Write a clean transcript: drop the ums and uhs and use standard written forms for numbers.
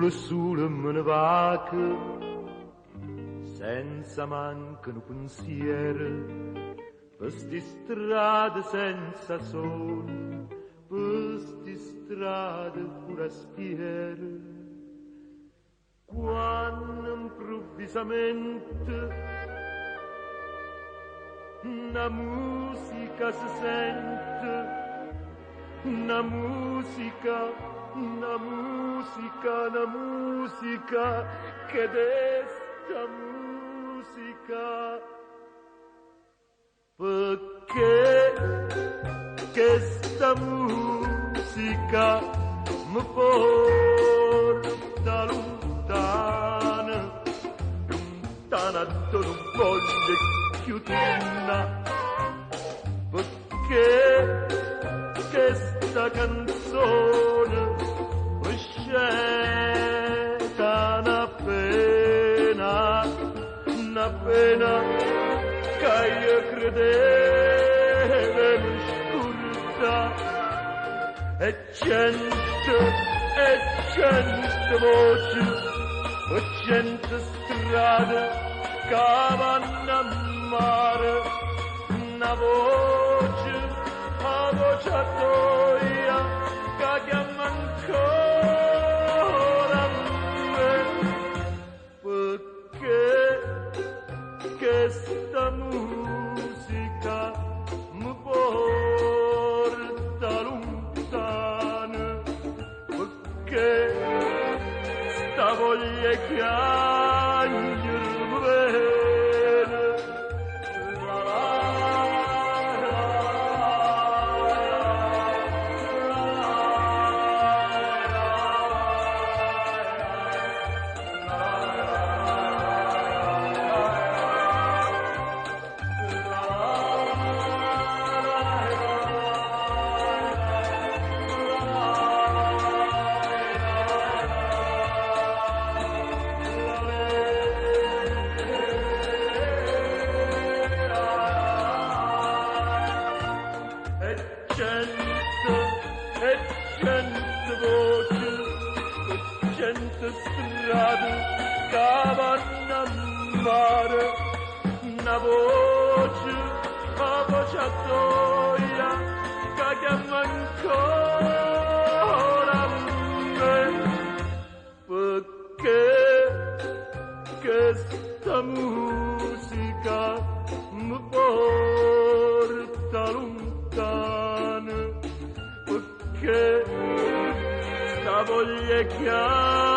sole me ne va che senza manca un pensiero per sti strade senza sole, per sti strade pure spiere. Quando improvvisamente una musica si sente, una musica, una musica, una musica, che desta musica, perché questa musica mi porta lontana, lontana da non voglio più tornare, perché questa canzone mi sceta una pena che io credevo in scurta, e cento voci, e cento strade che vanno a mare, una voce, a voce a toia, che chiama ancora me, perché questa musica mi porta lontano, perché sta voglia chiagliarmi bene. Cento voci, cento strade che vanno a mare, una voce, a voce a toia, che chiama ancora me, perché questa musica mi porta lontano, perché sta voglia chiara